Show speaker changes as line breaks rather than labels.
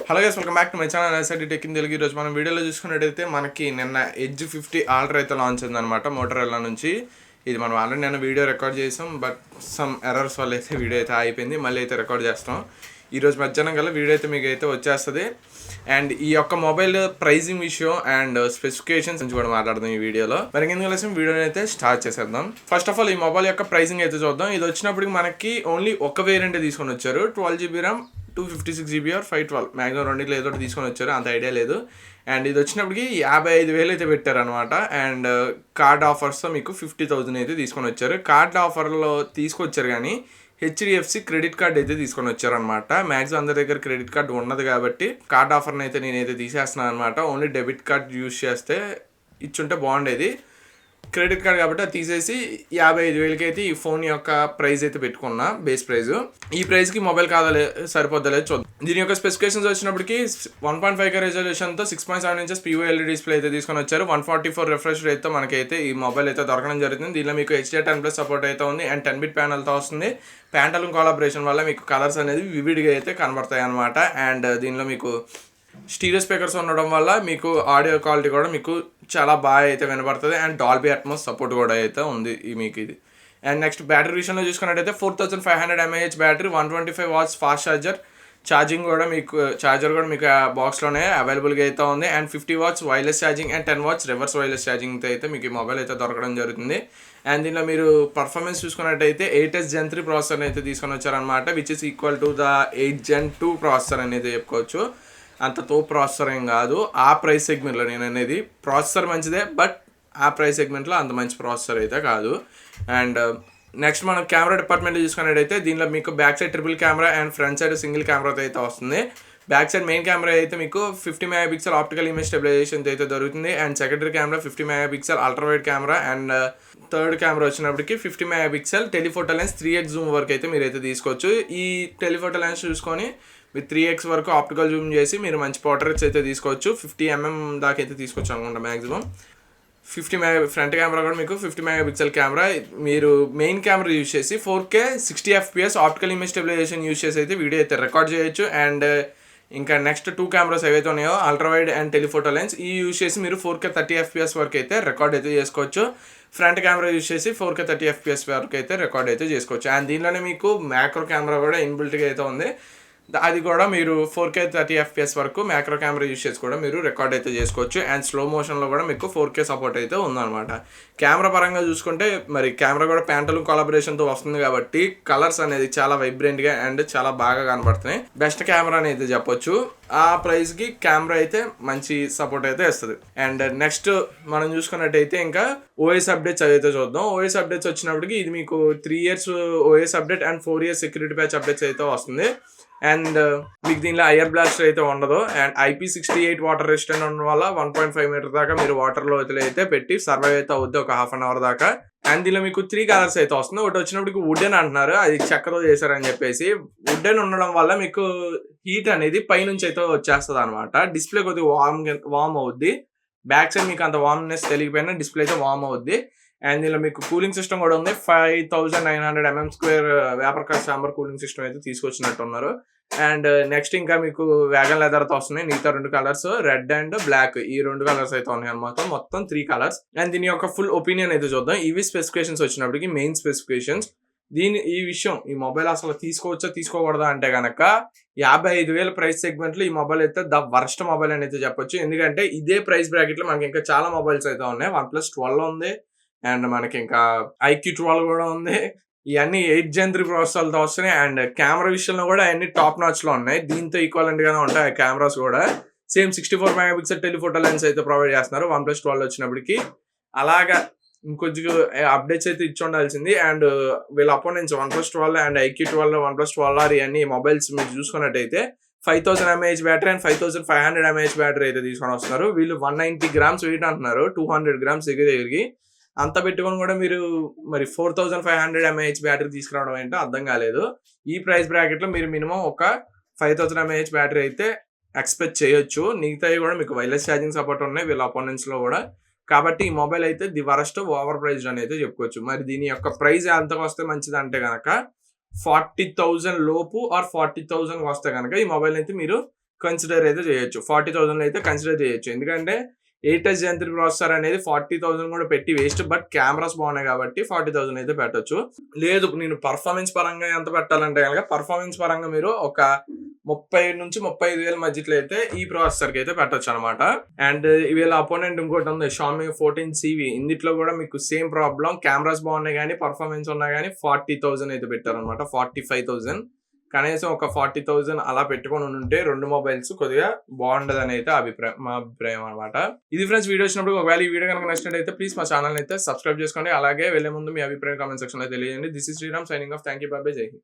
Hello guys, welcome back to my channel SID tech in Telugu. ఈరోజు మనం వీడియోలో చూసుకున్నట్టయితే మనకి నిన్న ఎడ్జ్ 50 ఆల్టర్ అయితే లాంచ్ అయిందనమాట మోటరోలా నుంచి. ఇది మనం ఆల్రెడీ నిన్న వీడియో రికార్డ్ చేసాం, బట్ సమ్ ఎర్రర్స్ వల్ల అయితే వీడియో అయితే అయిపోయింది. మళ్ళీ అయితే రికార్డ్ చేస్తాం. ఈరోజు మధ్యాహ్నం కల్లా వీడియో అయితే మీకు అయితే వచ్చేస్తుంది. అండ్ ఈ యొక్క మొబైల్ ప్రైజింగ్ విషయం అండ్ స్పెసిఫికేషన్స్ నుంచి కూడా మాట్లాడదాం ఈ వీడియోలో. మరి ఎందుకు కలిసి వీడియోని అయితే స్టార్ట్ చేసేద్దాం. ఫస్ట్ ఆఫ్ ఆల్ ఈ మొబైల్ యొక్క ప్రైజింగ్ అయితే చూద్దాం. ఇది వచ్చినప్పటికి మనకి ఓన్లీ ఒక వేరియంట్ తీసుకొని వచ్చారు. 12GB RAM, 256GB or 512 maximum రెండింటిలో ఏదో ఒకటి తీసుకొని వచ్చారు, అంత ఐడియా లేదు. అండ్ ఇది వచ్చినప్పటికి 55,000 అయితే పెట్టారనమాట. అండ్ కార్డ్ ఆఫర్స్తో మీకు 50,000 అయితే తీసుకొని వచ్చారు. కార్డ్ ఆఫర్లో తీసుకొచ్చారు కానీ హెచ్డిఎఫ్సి క్రెడిట్ కార్డ్ అయితే తీసుకొని వచ్చారనమాట. మ్యాక్సిమం అందరి దగ్గర క్రెడిట్ కార్డ్ ఉన్నది కాబట్టి కార్డ్ ఆఫర్ని అయితే నేనైతే తీసేస్తున్నాను అనమాట. ఓన్లీ డెబిట్ కార్డ్ యూజ్ చేస్తే ఇచ్చుంటే బాగుండేది. క్రెడిట్ కార్డ్ కాబట్టి అది తీసేసి 55,000 అయితే ఈ ఫోన్ యొక్క ప్రైస్ అయితే పెట్టుకున్నా, బేస్ ప్రైస్. ఈ ప్రైస్కి మొబైల్ కాదలే సరిపోద్దలేదు చూద్దాం. దీని యొక్క స్పెసిఫికేషన్స్ వచ్చినప్పటికి 1.5K రెజల్యూషన్తో 6.7 inches POLED డిస్ప్లే అయితే తీసుకొని వచ్చారు. 144 రిఫ్రెష్ రేట్తో మనకైతే ఈ మొబైల్ అయితే దొరకడం జరుగుతుంది. దీనిలో మీకు HDR10+ సపోర్ట్ అయితే ఉంది అండ్ 10-bit ప్యానల్తో వస్తుంది. ప్యాంటలూన్ కొలాబరేషన్ వల్ల మీకు కలర్స్ అనేది వివిడ్గా అయితే కనబడతాయి అనమాట. అండ్ దీనిలో మీకు స్టీరియో స్పీకర్స్ ఉండడం వల్ల మీకు ఆడియో క్వాలిటీ కూడా మీకు చాలా బాగా అయితే వినపడుతుంది. అండ్ డాల్బీ అట్మాస్ సపోర్ట్ కూడా అయితే ఉంది మీకు ఇది. అండ్ నెక్స్ట్ బ్యాటరీ విషయంలో చూసుకున్నట్టయితే 4500 mAh battery, 125 watts fast charger కూడా మీకు బాక్స్లోనే అవైలబుల్గా అయితే ఉంది. And 50 watts wireless charging and 10 watts reverse wireless ఛార్జింగ్తో అయితే మీకు ఈ మొబైల్ అయితే దొరకడం జరుగుతుంది. అండ్ దీనిలో మీరు పర్ఫార్మెన్స్ చూసుకున్నట్టయితే 8S Gen 3 ప్రాసెసర్ అయితే తీసుకొని వచ్చారనమాట, which is equal to the 8 Gen 2 processor అనేది చెప్పుకోవచ్చు. అంత తో ప్రాసెసర్ ఏం కాదు ఆ ప్రైస్ సెగ్మెంట్లో. నేను అనేది ప్రాసెసర్ మంచిదే, బట్ ఆ ప్రైస్ సెగ్మెంట్లో అంత మంచి ప్రాసెసర్ అయితే కాదు. అండ్ నెక్స్ట్ మనం కెమెరా డిపార్ట్మెంట్ చూసుకున్నట్టయితే దీనిలో మీకు back side triple camera and front side single కెమెరాతో అయితే వస్తుంది. బ్యాక్ సైడ్ మెయిన్ కెమెరా అయితే మీకు 50 MP ఆప్టికల్ ఇమేజ్ స్టెబిలైజేషన్ అయితే దొరుకుతుంది. And secondary camera 50 MP ultrawide camera. And third camera వచ్చినప్పటికి 50 MP telephoto lens 3x Zoom వరకు అయితే మీరైతే తీసుకోవచ్చు. ఈ టెలిఫోటో లెన్స్ చూసుకొని మీరు 3x వరకు ఆప్టికల్ జూమ్ చేసి మీరు మంచి పోర్ట్రేట్స్ అయితే తీసుకోవచ్చు. 50 mm దాకా అయితే తీసుకోవచ్చు అనుకుంటా మ్యాక్సిమం. ఫ్రంట్ కెమెరా కూడా మీకు 50 MP కెమెరా. మీరు మెయిన్ కెమెరా యూజ్ చేసి 4K 60 FPS optical image stabilisation use చేసి అయితే వీడియో అయితే రికార్డ్ చేయొచ్చు. అండ్ ఇంకా నెక్స్ట్ 2 కెమెరాస్ ఏవైతే ఉన్నాయో అల్ట్రావైడ్ అండ్ టెలిఫోటో లెన్స్ ఈ యూజ్ చేసి మీరు 4K 30 FPS వరకు అయితే రికార్డ్ అయితే చేసుకోవచ్చు. ఫ్రంట్ కెమెరా యూజ్ చేసి 4K 30 FPS వరకు అయితే రికార్డ్ అయితే చేసుకోవచ్చు. అండ్ దీనిలోనే మీకు మ్యాక్రో కెమెరా కూడా ఇన్బిల్ట్గా అయితే ఉంది. అది కూడా మీరు 4K 30 FPS వరకు మ్యాక్రో కెమెరా యూజ్ చేసి కూడా మీరు రికార్డ్ అయితే చేసుకోవచ్చు. అండ్ స్లో మోషన్లో కూడా మీకు 4K సపోర్ట్ అయితే ఉందన్నమాట. కెమెరా పరంగా చూసుకుంటే మరి కెమెరా కూడా ప్యాంటలూన్ కొలాబరేషన్తో వస్తుంది కాబట్టి కలర్స్ అనేది చాలా వైబ్రెంట్గా అండ్ చాలా బాగా కనబడుతున్నాయి. బెస్ట్ కెమెరా అని అయితే చెప్పొచ్చు. ఆ ప్రైస్కి కెమెరా అయితే మంచి సపోర్ట్ అయితే ఇస్తుంది. అండ్ నెక్స్ట్ మనం చూసుకున్నట్టయితే ఇంకా OS అప్డేట్స్ అయితే చూద్దాం. OS అప్డేట్స్ వచ్చినప్పటికి ఇది మీకు 3 years OS update and 4 years security patch updates అయితే వస్తుంది. అండ్ మీకు దీనిలో ఐఆర్ బ్లాస్ట్ అయితే ఉండదు. అండ్ IP68 వాటర్ రెసిస్టెంట్ ఉండడం వల్ల 1.5 meter దాకా మీరు వాటర్లో అయితే పెట్టి సర్వైవ్ అయితే అవుద్ది ఒక ½ an hour దాకా. అండ్ దీనిలో మీకు 3 కలర్స్ అయితే వస్తుంది. ఒకటి వచ్చినప్పటికి వుడెన్ అంటున్నారు, అది చెక్కతో చేశారని చెప్పేసి. వుడెన్ ఉండడం వల్ల మీకు హీట్ అనేది పైనుంచి అయితే వచ్చేస్తుంది అనమాట. డిస్ప్లే కొద్దిగా వార్మ్ అవుద్ది. బ్యాక్ సైడ్ మీకు అంత వార్మ్నెస్ తెలియకపోయినా డిస్ప్లే అయితే వార్మ్ అవుద్ది. అండ్ దీనిలో మీకు కూలింగ్ సిస్టమ్ కూడా ఉంది. 5900 mm² vapour chamber cooling system అయితే తీసుకొచ్చినట్టు ఉన్నారు. అండ్ నెక్స్ట్ ఇంకా మీకు వ్యాగన్ లెదర్తో వస్తున్నాయి. మిగతా 2 కలర్స్ రెడ్ అండ్ బ్లాక్, ఈ 2 కలర్స్ అయితే ఉన్నాయి అనమాట. మొత్తం 3 కలర్స్. అండ్ దీని యొక్క ఫుల్ ఒపీనియన్ అయితే చూద్దాం. ఇవి స్పెసిఫికేషన్స్ వచ్చినప్పటికి మెయిన్ స్పెసిఫికేషన్స్. ఈ మొబైల్ అసలు తీసుకోవచ్చా తీసుకోకూడదా అంటే కనుక 55,000 ప్రైస్ సెగ్మెంట్లో ఈ మొబైల్ అయితే ద వర్స్ట్ మొబైల్ అని అయితే చెప్పొచ్చు. ఎందుకంటే ఇదే ప్రైస్ బ్రాకెట్లో మనకి ఇంకా చాలా మొబైల్స్ అయితే ఉన్నాయి. OnePlus 12 ఉంది. అండ్ మనకి ఇంకా IQ12 కూడా ఉంది. ఇవన్నీ 8 Gen 3 ప్రాసెసర్లతో వస్తున్నాయి. అండ్ కెమెరా విషయంలో కూడా అన్ని టాప్ నాచ్లో ఉన్నాయి. దీంతో ఈక్వలెంట్ గానే ఉంటాయి కెమెరాస్ కూడా. సేమ్ 64 MP టెలిఫోటో లెన్స్ అయితే ప్రొవైడ్ చేస్తున్నారు OnePlus 12 వచ్చినప్పటికి. అలాగా ఇంకొంచెం అప్డేట్స్ అయితే ఇచ్చి ఉండాల్సింది. అండ్ వీళ్ళ opponents OnePlus 12 and IQ12, OnePlus 12R ఇవన్నీ మొబైల్స్ మీరు చూసుకున్నట్టయితే 5000 mAh battery and 5500 mAh battery అయితే తీసుకొని వస్తున్నారు. వీళ్ళు 190 grams వెయిట్ అంటున్నారు, 200 grams దగ్గరికి. అంత పెట్టుకొని కూడా మీరు మరి 4500 mAh బ్యాటరీ తీసుకురావడం ఏంటో అర్థం కాలేదు. ఈ ప్రైస్ బ్రాకెట్లో మీరు మినిమం ఒక 5000 mAh బ్యాటరీ అయితే ఎక్స్పెక్ట్ చేయొచ్చు. మిగతాయి కూడా మీకు వైర్లెస్ ఛార్జింగ్ సపోర్ట్ ఉన్నాయి వీళ్ళ అపోనెంట్స్లో కూడా. కాబట్టి ఈ మొబైల్ అయితే ది వరస్ట్ ఓవర్ ప్రైస్డ్ అని అయితే చెప్పుకోవచ్చు. మరి దీని యొక్క ప్రైస్ ఎంతకు వస్తే మంచిది అంటే కనుక 40,000 లోపు ఆర్ 40,000 వస్తే కనుక ఈ మొబైల్ అయితే మీరు కన్సిడర్ అయితే చేయొచ్చు. 40,000 అయితే కన్సిడర్ చేయొచ్చు. ఎందుకంటే 8S Gen 3 ప్రాసెసర్ అనేది 40,000 కూడా పెట్టి వేస్ట్. బట్ కెమెరాస్ బాగున్నాయి కాబట్టి 40,000 అయితే పెట్టొచ్చు. లేదు నేను పర్ఫార్మెన్స్ పరంగా ఎంత పెట్టాలంటే కనుక పర్ఫార్మెన్స్ పరంగా మీరు ఒక 30 నుంచి 35,000 మధ్యలో అయితే ఈ ప్రాసెసర్ కి అయితే పెట్టొచ్చు అనమాట. అండ్ వీళ్ళ అపోనెంట్ ఇంకోటి ఉంది Xiaomi 14CV. ఇందులో కూడా మీకు సేమ్ ప్రాబ్లం, కెమెరాస్ బాగున్నాయి కానీ పర్ఫార్మెన్స్ ఉన్నా కానీ 40,000 అయితే పెట్టారనమాట. 45,000 కనీసం ఒక 40,000 అలా పెట్టుకొని ఉంటే 2 మొబైల్స్ కొద్దిగా బాగుండదని అయితే మా అభిప్రాయం అనమాట. ఇది ఫ్రెండ్స్ వీడియో వచ్చినప్పుడు ఒకవేళ ఈ వీడియో కనుక నచ్చినట్లయితే ప్లీజ్ మా ఛానల్ అయితే సబ్స్క్రైబ్ చేసుకోండి. అలాగే వెళ్లే ముందు మీ అభిప్రాయం కామెంట్ సెక్షన్ లో తెలియజేయండి. This is Sriram signing off. Thank you, bye, Jai Hind.